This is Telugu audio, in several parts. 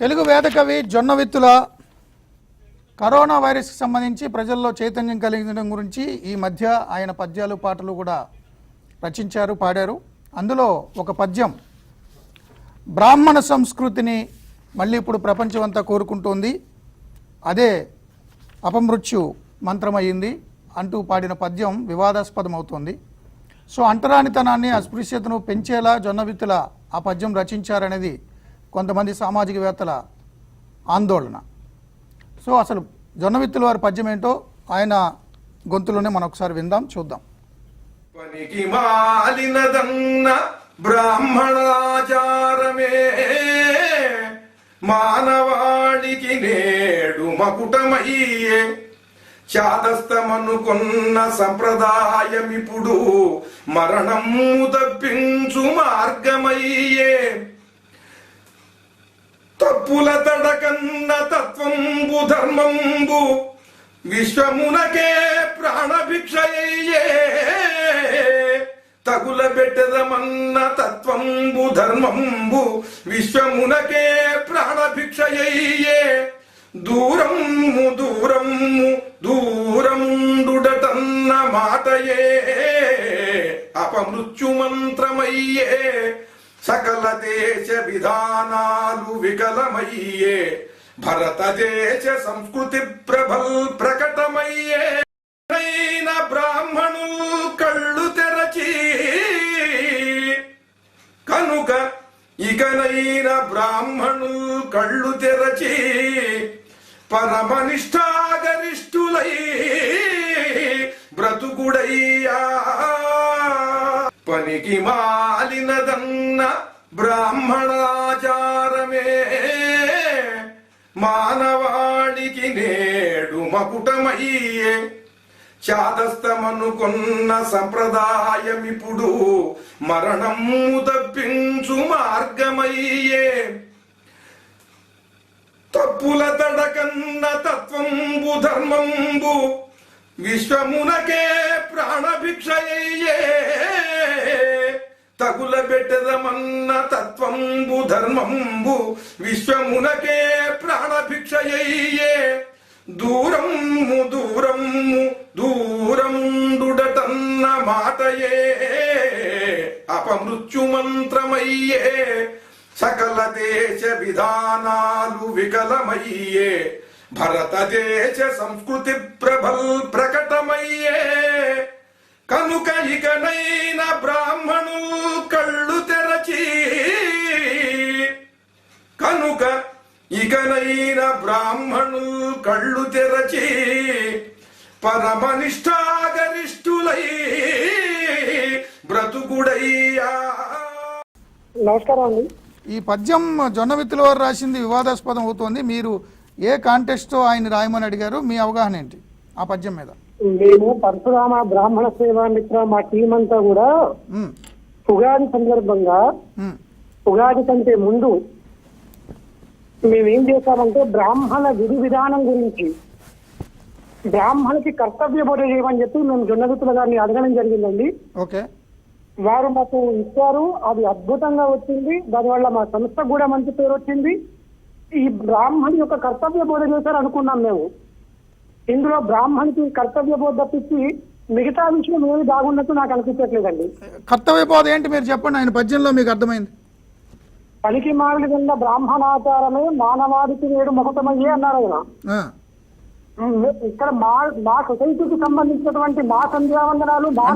తెలుగు వేదకవి జొన్నవిత్తుల కరోనా వైరస్కి సంబంధించి ప్రజల్లో చైతన్యం కలిగించడం గురించి ఈ మధ్య ఆయన పద్యాలు పాటలు కూడా రచించారు, పాడారు. అందులో ఒక పద్యం బ్రాహ్మణ సంస్కృతిని మళ్ళీ ఇప్పుడు ప్రపంచం అంతా కోరుకుంటోంది, అదే అపమృత్యు మంత్రమయ్యింది అంటూ పాడిన పద్యం వివాదాస్పదం అవుతోంది. సో అంటరానితనాన్ని, అస్పృశ్యతను పెంచేలా జొన్నవిత్తుల ఆ పద్యం రచించారనేది కొంతమంది సామాజికవేత్తల ఆందోళన. సో అసలు జొన్నవిత్తుల వారి పద్యం ఏంటో ఆయన గొంతులోనే మనం ఒకసారి విందాం, చూద్దాం. పనికి మాలినదన్న బ్రాహ్మణాచారమే మానవాళికి నేడు మకుటమయ్యే, చాదస్తమనుకొన్న సంప్రదాయమిప్పుడు మరణము తప్పించు మార్గమయ్యే. తప్పుల తడకన్న తత్వంబు ధర్మంబు విశ్వమునకే ప్రాణభిక్షయ్యే, తగుల బెట్టదమన్న తత్వంబు ధర్మంబు విశ్వమునకే ప్రాణభిక్షయ్యే. దూరము దూరము దూరండుడటన్న మాటయే అపమృత్యు మంత్రమయ్యే. సకల దేశ విధానాలు వికలమయ్యే, భరతదేశ సంస్కృతి ప్రభల్ ప్రకటమయ్యే. బ్రాహ్మణులు కళ్ళు తెరచి కనుక ఇకనైన బ్రాహ్మణులు కళ్ళు తెరచి పరమనిష్టాగరిష్ఠులై బ్రతుకుడయ్యా. పనికి మాలినదన్న బ్రాహ్మణాచారమే మానవాళికి నేడు మకుటమయ్యే, చాదస్తమనుకొన్న సంప్రదాయమిప్పుడు మరణము తప్పించు మార్గమయ్యే. తప్పుల తడకన్న తత్వంబు ధర్మంబు విశ్వమునకే ప్రాణభిక్షయ్యే, తగుల బెట్టదమన్న తత్వంబు ధర్మంబు విశ్వమునకే ప్రాణభిక్షయ్యే. దూరము దూరము దూరండుడటన్న మాటయే అపమృత్యు మంత్రమయ్యే. సకల దేశ విధానాలు వికలమయ్యే, భరతదేశ సంస్కృతి ప్రభల్ ప్రకటమయ్యే. కనుక ఇకనైన బ్రాహ్మణులు కళ్ళు తెరచి కనుక ఇకనైన బ్రాహ్మణులు కళ్ళు తెరచి పరమనిష్టాగరిష్ఠులై బ్రతుకుడయ్యా. నమస్కారం అండి. ఈ పద్యం జొన్నవిత్తుల వారు రాసింది వివాదాస్పదం అవుతోంది. మీరు ఏ కాంటెస్ట్తో ఆయన రాయమని అడిగారు? మీ అవగాహన ఏంటి ఆ పద్యం మీద? మేము పరశురామ బ్రాహ్మణ సేవా మిత్ర మా టీం అంతా కూడా ఉగాది సందర్భంగా ఉగాది కంటే ముందు మేమేం చేశామంటే బ్రాహ్మణ విధి విధానం గురించి, బ్రాహ్మణకి కర్తవ్య బోధ చేయమని చెప్పి మేము జొన్నవిత్తుల గారిని అడగడం జరిగిందండి. ఓకే, వారు మాకు ఇచ్చారు, అది అద్భుతంగా వచ్చింది. దానివల్ల మా సంస్థకు కూడా మంచి పేరు వచ్చింది. ఈ బ్రాహ్మణి యొక్క కర్తవ్య బోధ చేశారు అనుకున్నాం మేము. ఇందులో బ్రాహ్మణికి కర్తవ్య బోధ తప్పించి మిగతా విషయం ఏమి బాగున్నట్టు నాకు అనిపించట్లేదండి. కర్తవ్య బోధ ఏంటి మీరు చెప్పండి, ఆయన పద్యంలో మీకు అర్థమైంది. పనికి మాలిన కింద బ్రాహ్మణాచారమే మానవాడికి నేడు మకుటమయ్యే అన్నారు ఆయన. ఇక్కడ మా సొసైటీకి సంబంధించినటువంటి మా సంధ్యావందనాలు మా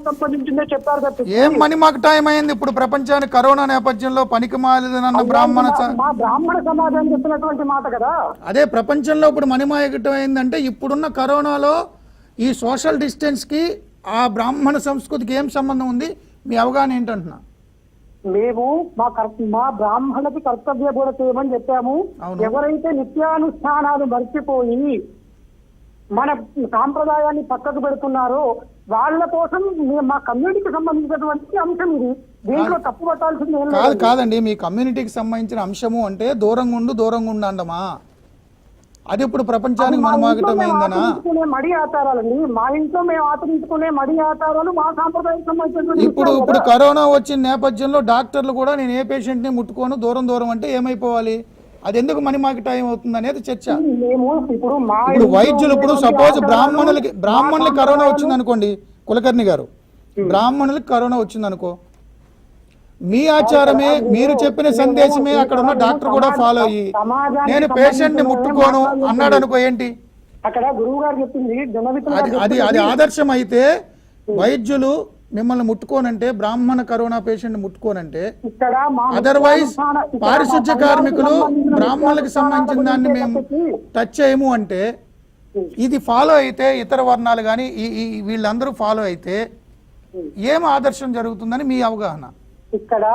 సంబంధించిందే చెప్పారు కదా. ఏం మనీ మాకు టైం అయింది ఇప్పుడు ప్రపంచానికి కరోనా నేపథ్యంలో పనికి మాలిన బ్రాహ్మణ మా బ్రాహ్మణ సమాజాన్ని చెప్పినటువంటి మాట కదా. అదే ప్రపంచంలో ఇప్పుడు మణిమాయకటం అయిందంటే ఇప్పుడున్న కరోనాలో ఈ సోషల్ డిస్టెన్స్కి ఆ బ్రాహ్మణ సంస్కృతికి ఏం సంబంధం ఉంది? మీ అవగాహన ఏంటంటున్నా? మేము మా బ్రాహ్మణకి కర్తవ్య బోధ చేయమని చెప్పాము. ఎవరైతే నిత్యానుష్ఠానాలు మర్చిపోయి మన సాంప్రదాయాన్ని పక్కకు పెడుతున్నారో వాళ్ళ కోసం మా కమ్యూనిటీకి సంబంధించినటువంటి అంశం ఇది. దీంట్లో తప్పు పట్టాల్సింది కాదండి. మీ కమ్యూనిటీకి సంబంధించిన అంశము అంటే దూరంగా ఉండు అండమా, అది ఇప్పుడు ప్రపంచానికి మనమాగటమైందనా? మడి ఆచారాలండి, మా ఇంట్లో మేము ఆచరించుకునే మడి ఆచారాలు మా సాంప్రదాయం సంబంధించిన. ఇప్పుడు కరోనా వచ్చిన నేపథ్యంలో డాక్టర్లు కూడా నేను ఏ పేషెంట్ ని ముట్టుకోను దూరం అంటే ఏమైపోవాలి? అది ఎందుకు మణిమాకి టైం అవుతుంది అనేది చర్చ. మేము ఇప్పుడు మా ఇప్పుడు ఇంట్లో వైద్యులు ఇప్పుడు ఉన్నటువంటి సపోజ్ ఆచారాలు, బ్రాహ్మణులకి కరోనా సాంప్రదాయాలు, వచ్చింది అనుకోండి, కులకర్ణి గారు, బ్రాహ్మణులకి కరోనా వచ్చింది అనుకో, మీ ఆచారమే మీరు చెప్పిన సందేశమే అక్కడ ఉన్న డాక్టర్ కూడా ఫాలో అయ్యి నేను పేషెంట్ ని ముట్టుకోను అన్నాడు అనుకో, ఏంటి అక్కడ గురువు గారు చెప్పింది అది అది ఆదర్శం అయితే వైద్యులు మిమ్మల్ని ముట్టుకోనంటే, బ్రాహ్మణ కరోనా పేషెంట్ ముట్టుకోనంటే, ఇక్కడ అదర్వైజ్ పారిశుద్ధ్య కార్మికులు బ్రాహ్మణులకు సంబంధించిన దాన్ని మేము టచ్ చేయము అంటే, ఇది ఫాలో అయితే ఇతర వర్ణాలు కానీ వీళ్ళందరూ ఫాలో అయితే ఏం ఆదర్శం జరుగుతుందని మీ అవగాహన? ఇక్కడ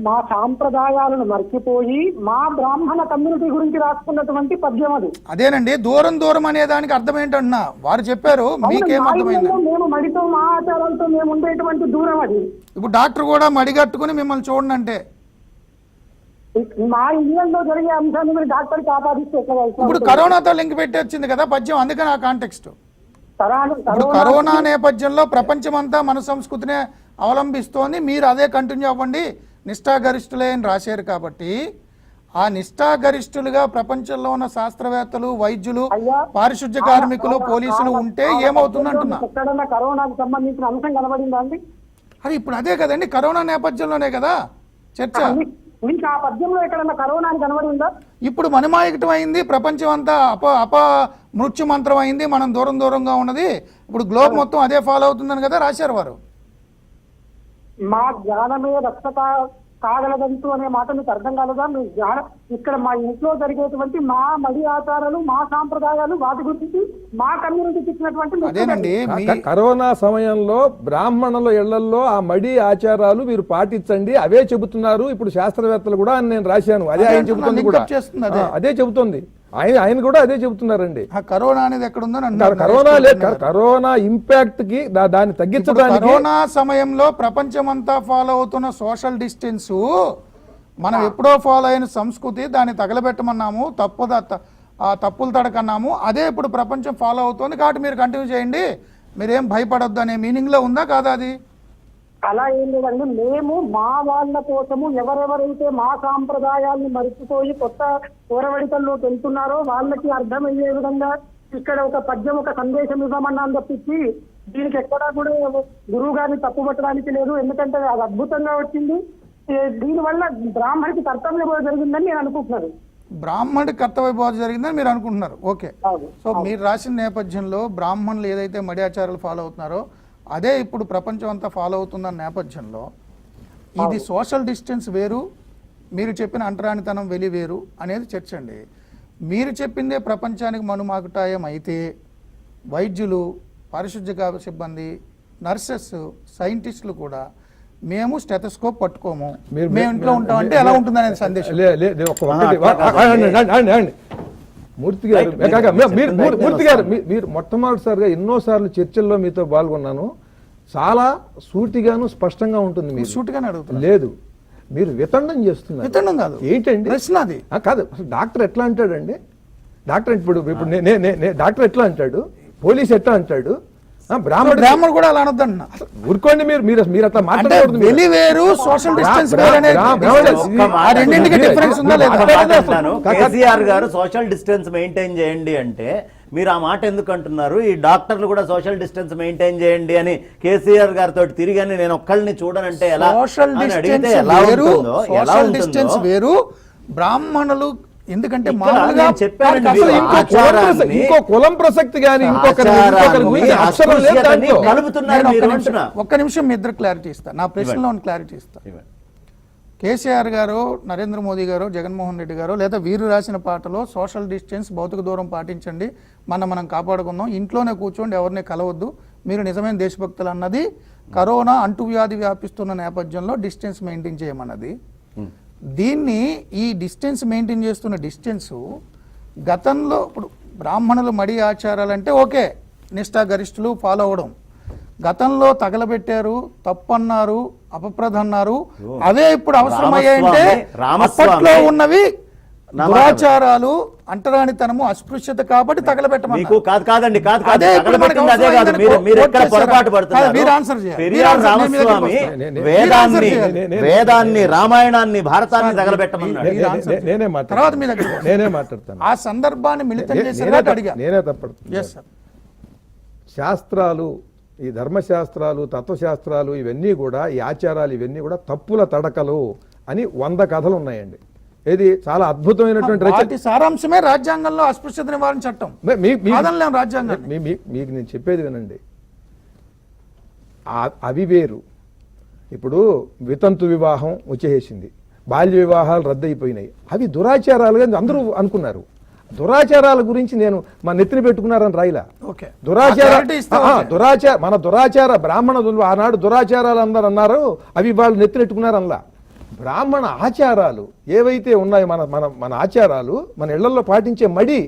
మా సాంప్రదాయాలను మర్చిపోయి మా బ్రాహ్మణ కమ్యూనిటీ గురించి రాసుకున్నటువంటి పద్యం అది. అదేనండి, దూరం దూరం అనే దానికి అర్థం ఏంటన్నా వారు చెప్పారు, మీకేం అర్థమైంది? మేము మడితో మా ఆచారాలతో మేము ఉండేటువంటి దూరం అది. ఇప్పుడు డాక్టర్ కూడా మడిగట్టుకుని మిమ్మల్ని చూడండి అంటే, మా ఇళ్లలో జరిగే అంశాన్ని మీరు డాక్టర్కి ఆపాదిస్తే ఇప్పుడు కరోనాతో లింక్ పెట్టి వచ్చింది కదా పద్యం, అందుకని ఆ కాంటెక్స్ట్. ఇప్పుడు కరోనా నేపథ్యంలో ప్రపంచమంతా మన సంస్కృతినే అవలంబిస్తోంది, మీరు అదే కంటిన్యూ అవ్వండి, నిష్ఠాగరిష్ఠులే అని రాశారు కాబట్టి, ఆ నిష్ఠాగరిష్ఠులుగా ప్రపంచంలో ఉన్న శాస్త్రవేత్తలు, వైద్యులు, పారిశుద్ధ్య కార్మికులు, పోలీసులు ఉంటే ఏమవుతుంది అంటున్నా. ఎక్కడన్నా కరోనాకు సంబంధించిన అంశం కనబడిందా అండి? అది ఇప్పుడు అదే కదండి, కరోనా నేపథ్యంలోనే కదా చర్చ. మీకు ఆ పద్యంలో ఎక్కడన్నా కరోనా కనబడిందా? ఇప్పుడు మణిమాయకటం అయింది, ప్రపంచం అంతా అప మృత్యు మంత్రం అయింది, మనం దూరం దూరంగా ఉన్నది, ఇప్పుడు గ్లోబ్ మొత్తం అదే ఫాలో అవుతుందని కదా రాశారు వారు. మా జ్ఞానమే రక్షత కాగలదంటూ అనే మాట మీకు అర్థం కాలేదా? మీ జ్ఞానం ఇక్కడ మా ఇంట్లో జరిగేటువంటి మా మడి ఆచారాలు, మా సాంప్రదాయాలు, వాటి గురించి మా కమ్యూనిటీకి ఇచ్చినటువంటి అదేనండి. కరోనా సమయంలో బ్రాహ్మణుల ఇళ్లలో ఆ మడి ఆచారాలు మీరు పాటించండి, అవే చెబుతున్నారు ఇప్పుడు శాస్త్రవేత్తలు కూడా అని నేను రాశాను. అదే ఆయన చెబుతుంది కూడా, అదే చెబుతుంది ఆయన కూడా అదే చెబుతున్నారండి. కరోనా అనేది ఎక్కడ ఉందని కరోనా లేదు, కరోనా ఇంపాక్ట్ కి దాన్ని తగ్గించడానికి కరోనా సమయంలో ప్రపంచమంతా ఫాలో అవుతున్న సోషల్ డిస్టెన్స్ మనం ఎప్పుడో ఫాలో అయిన సంస్కృతి, దాన్ని తగలబెట్టమన్నాము, తప్పులు తడకన్నాము, అదే ఇప్పుడు ప్రపంచం ఫాలో అవుతుంది కాబట్టి మీరు కంటిన్యూ చేయండి, మీరేం భయపడొద్దు అనే మీనింగ్ లో ఉందా కాదా అది? అలా ఏం లేదండి. మేము మా వాళ్ళ కోసము ఎవరెవరైతే మా సాంప్రదాయాన్ని మరిచిపోయి కొత్త ఓరవడికల్లోకి వెళ్తున్నారో వాళ్ళకి అర్థమయ్యే విధంగా ఇక్కడ ఒక పద్యం, ఒక సందేశం ఇవ్వమన్నాను తప్పించి దీనికి ఎక్కడా కూడా గురువు గారిని తప్పు పట్టడానికి లేదు. ఎందుకంటే అది అద్భుతంగా వచ్చింది. దీనివల్ల బ్రాహ్మణికి కర్తవ్య బోధ జరిగిందని నేను అనుకుంటున్నాను. బ్రాహ్మణుడి కర్తవ్య బోధ జరిగిందని మీరు అనుకుంటున్నారు, ఓకే. సో మీరు రాసిన నేపథ్యంలో బ్రాహ్మణులు ఏదైతే మడి ఆచారాలు ఫాలో అవుతున్నారో అదే ఇప్పుడు ప్రపంచం అంతా ఫాలో అవుతున్న నేపథ్యంలో ఇది సోషల్ డిస్టెన్స్ వేరు, మీరు చెప్పిన అంటరానితనం వెలి వేరు అనేది చర్చ అండి. మీరు చెప్పిందే ప్రపంచానికి మనుమాకుటాయం అయితే వైద్యులు, పారిశుద్ధ్య సిబ్బంది, నర్సెస్, సైంటిస్టులు కూడా మేము స్టెథోస్కోప్ పట్టుకోము, మేము ఇంట్లో ఉంటామంటే ఎలా ఉంటుంది అనేది సందేశం. మూర్తి గారు మీరు మొట్టమొదటిసారిగా ఎన్నోసార్లు చర్చల్లో మీతో పాల్గొన్నాను, చాలా సూటిగాను స్పష్టంగా ఉంటుంది. మీరు సూటిగానే అడుగుతున్నారు, లేదు మీరు వితండం చేస్తున్నారు. వితండం కాదు, ఏంటండి ప్రశ్న అది కాదు. అసలు డాక్టర్ ఎట్లా అంటాడండి? డాక్టర్ ఇప్పుడు డాక్టర్ ఎట్లా అంటాడు? పోలీస్ ఎట్లా అంటాడు? బ్రాహ్మణుడు కూడా అలా అనొద్దన్న. ఊరుకోండి, మీరు అట్లా మాట్లాడకూడదు. కేసీఆర్ గారు సోషల్ డిస్టెన్స్ మెయింటైన్ చేయండి అంటే మీరు ఆ మాట ఎందుకు అంటున్నారు? ఈ డాక్టర్లు కూడా సోషల్ డిస్టెన్స్ మెయింటైన్ చేయండి అని కేసీఆర్ గారితో తిరిగి నేను ఒక్కళ్ళని చూడనంటే ఎలా? సోషల్ డిస్టెన్స్ వేరు, బ్రాహ్మణులు ఎందుకంటే ఇంకో కులం ప్రసక్తి కానీ ఒక్క నిమిషం మీ ఇద్దరు క్లారిటీ ఇస్తా, నా ప్రశ్నలో క్లారిటీ ఇస్తా. కేసీఆర్ గారు, నరేంద్ర మోదీ గారు, జగన్మోహన్ రెడ్డి గారు లేదా వీరు రాసిన పాటలో సోషల్ డిస్టెన్స్, భౌతిక దూరం పాటించండి, మనం కాపాడుకుందాం, ఇంట్లోనే కూర్చోండి, ఎవరిని కలవద్దు, మీరు నిజమైన దేశభక్తులు అన్నది కరోనా అంటువ్యాధి వ్యాపిస్తున్న నేపథ్యంలో డిస్టెన్స్ మెయింటైన్ చేయమన్నది. దీన్ని ఈ డిస్టెన్స్ మెయింటైన్ చేస్తున్న డిస్టెన్సు గతంలో ఇప్పుడు బ్రాహ్మణులు మడి ఆచారాలంటే ఓకే, నిష్ఠాగరిష్ఠులు ఫాలో అవ్వడం, గతంలో తగలబెట్టారు, తప్పన్నారు, అపప్రద అన్నారు, అవే ఇప్పుడు అవసరమయ్యాయంటే అప్పట్లో ఉన్నవి నా మాట దురాచారాలు, అంటరానితనము, అస్పృశ్యత కాబట్టి తగలబెట్టమన్నారు. మీకు కాదండి అదే ఇప్పుడు మనకు తగలబెట్టింది అదే కాదు. అవసరమైందని మీరు ఎక్కడ కోట్ పొరపాటు చేశారా? పడుతున్నారు. మీరు ఆన్సర్ చేయాలి. పెరియార్ మీరు ఆన్సర్ చేయాలి. రామస్వామి మీరు ఆన్సర్ చేయాలి. వేదాన్ని, రామాయణాన్ని, భారతాన్ని తగలబెట్టమన్నాడు. మీరు ఆన్సర్ నేనే చేయాలి. తర్వాత మీ దగ్గర నేనే మాట్లాడతాను. ఆ సందర్భాన్ని మిళితం చేశారు కాబట్టి అడిగా. నేనే తప్పడుతుంది. Yes sir. శాస్త్రాలు, ఈ ధర్మశాస్త్రాలు, తత్వశాస్త్రాలు ఇవన్నీ కూడా, ఈ ఆచారాలు ఇవన్నీ కూడా తప్పుల తడకలు అని 100 కథలు ఉన్నాయండి. ఇది చాలా అద్భుతమైనటువంటి రచన. వాటి సారాంశమే రాజ్యాంగంలో అస్పృశ్యత నివారణ చట్టం. కాదనలేం రాజ్యాంగాన్ని. మీకు నేను చెప్పేది వినండి. అవి వేరు. ఇప్పుడు వితంతు వివాహం వచ్చేసింది, బాల్య వివాహాలు రద్దయిపోయినాయి. అవి దురాచారాలుగా అందరూ అనుకున్నారు. దురాచారాల గురించి నేను మా నెత్తిన పెట్టుకున్నారని రాయిలా. ఓకే. మన దురాచార బ్రాహ్మణ ఆనాడు దురాచారాలు అందరు అన్నారు, అవి వాళ్ళు నెత్తినెట్టుకున్నారనలా. బ్రాహ్మణ ఆచారాలు ఏవైతే ఉన్నాయో, మన మన మన ఆచారాలు, మన ఇళ్లలో పాటించే మడి,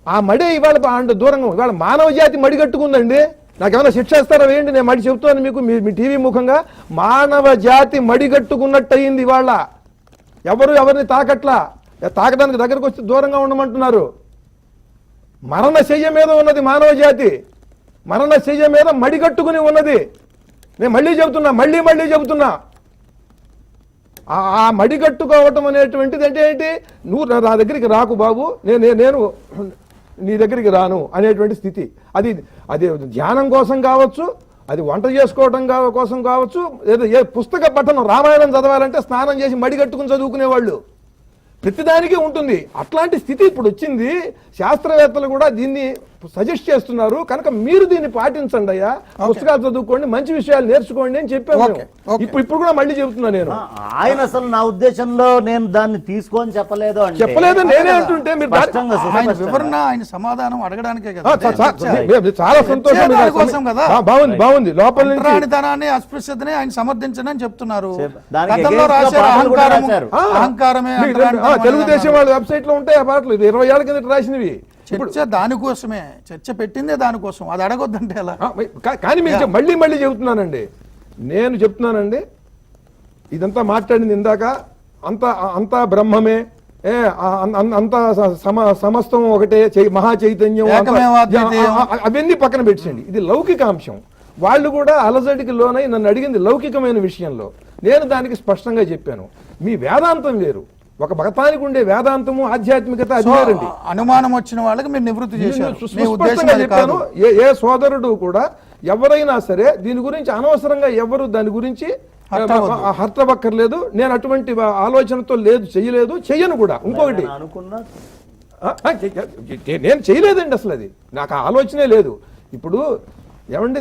ఆ మడి ఇవాళ దూరంగా, ఇవాళ మానవ జాతి మడి కట్టుకుందండి. నాకేమైనా శిక్ష ఇస్తారా వేయండి, నేను మడి చెబుతాను మీకు, మీ టీవీ ముఖంగా. మానవ జాతి మడి కట్టుకున్నట్టు అయింది ఇవాళ. ఎవరిని తాకట్లా, తాకడానికి దగ్గరకు వచ్చి దూరంగా ఉండమంటున్నారు. మరణ శయ్య మీద ఉన్నది మానవ జాతి, మరణ శయ్య మీద మడి కట్టుకుని ఉన్నది. నేను మళ్ళీ చెబుతున్నా, ఆ మడి కట్టుకోవటం అనేటువంటిది అంటే ఏంటి? నువ్వు నా దగ్గరికి రాకు బాబు, నేను నీ దగ్గరికి రాను అనేటువంటి స్థితి. అది ధ్యానం కోసం కావచ్చు, అది వంట చేసుకోవడం కోసం కావచ్చు, ఏదో ఏ పుస్తక పఠనం, రామాయణం చదవాలంటే స్నానం చేసి మడి కట్టుకుని చదువుకునేవాళ్ళు. ప్రతిదానికి ఉంటుంది. అట్లాంటి స్థితి ఇప్పుడు వచ్చింది. శాస్త్రవేత్తలు కూడా దీన్ని సజెస్ట్ చేస్తున్నారు. కనుక మీరు దీన్ని పాటించండి అయ్యా, పుస్తకాలు చదువుకోండి, మంచి విషయాలు నేర్చుకోండి అని చెప్పాను. ఇప్పుడు కూడా మళ్ళీ చెబుతున్నా నేను. ఆయన అసలు నా ఉద్దేశంలో నేను దాన్ని తీసుకొని చెప్పలేదు నేనే అంటుంటే మీరు వివరణ, ఆయన సమాధానం అడగడానికే కదా. చాలా సంతోషం. బాగుంది. లోపల నుంచి అస్పృశ్యతని ఆయన సమర్థించని చెప్తున్నారు. అహంకారమే. తెలుగుదేశం వాళ్ళ వెబ్సైట్ లో ఉంటాయి ఆ పాటలు, 20 ఏళ్ల కింద రాసినవి. చర్చ దానికోసమే, చర్చ పెట్టిందే దానికోసం. అది అడగొద్దంటే ఎలా? కానీ మీరు మళ్ళీ చెబుతున్నానండి, నేను చెప్తున్నానండి, ఇదంతా మాట్లాడింది ఇందాక అంతా బ్రహ్మమే, అంతా సమస్తం ఒకటే, మహా చైతన్యం, అవన్నీ పక్కన పెట్టండి. ఇది లౌకికాంశం. వాళ్ళు కూడా అలజడికి లోనై నన్ను అడిగింది లౌకికమైన విషయంలో. నేను దానికి స్పష్టంగా చెప్పాను, మీ వేదాంతం వేరు. ఒక భగతానికి ఉండే వేదాంతము, ఆధ్యాత్మికత అది వేరండి. అనుమానం వచ్చిన వాళ్ళకి మీరు నివృత్తి చేశారు. చెప్పాను, ఏ సోదరుడు కూడా ఎవరైనా సరే దీని గురించి అనవసరంగా ఎవరు దాని గురించి హర్తవక్కర్లేదు. నేను అటువంటి ఆలోచనతో చేయలేదు, చెయ్యను కూడా. ఇంకొకటి నేను చేయలేదండి, అసలు అది నాకు ఆలోచనే లేదు. ఇప్పుడు ఏమంటే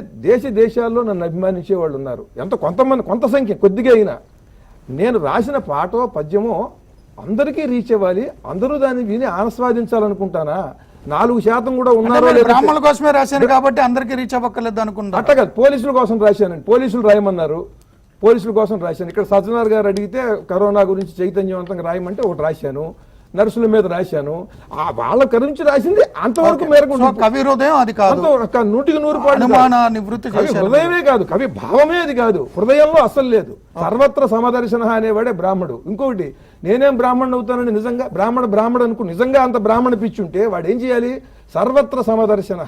దేశాల్లో నన్ను అభిమానించే వాళ్ళు ఉన్నారు, కొంత సంఖ్య, కొద్దిగా అయినా. నేను రాసిన పాటో పద్యమో అందరికీ రీచ్ అవ్వాలి, అందరూ దాన్ని విని ఆస్వాదించాలనుకుంటానా? 4% కూడా ఉన్నారో లేదు. బ్రాహ్మణుల కోసమే రాశాను కాబట్టి అందరికీ రీచ్ అవ్వక్కర్లేదు అనుకుంటా. అట్లా కాదు, పోలీసుల కోసం రాశానండి. పోలీసులు రాయమన్నారు, పోలీసుల కోసం రాశాను. ఇక్కడ సజ్జనార్ గారు అడిగితే కరోనా గురించి చైతన్యవంతంగా రాయమంటే ఒకటి రాశాను, నర్సుల మీద రాశాను. వాళ్ళ గురించి రాసింది అంతవరకు మేరకు. కవి హృదయం అది కాదు, 100% నివృత్తి. హృదయమే కాదు, కవి భావమే అది కాదు, హృదయంలో అసలు లేదు. సర్వత్ర సమదర్శన అనేవాడే బ్రాహ్మడు. ఇంకొకటి, నేనేం బ్రాహ్మణుడు అవుతానని నిజంగా బ్రాహ్మణ అనుకో, నిజంగా అంత బ్రాహ్మణ పిచ్చుంటే వాడు ఏం చేయాలి? సర్వత్ర సమదర్శన,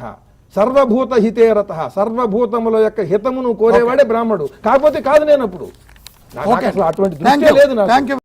సర్వభూత హితేరత, సర్వభూతముల యొక్క హితమును కోరేవాడే బ్రాహ్మడు. కాకపోతే కాదు నేను అప్పుడు, అసలు అటువంటి దృష్టి లేదు నాకు.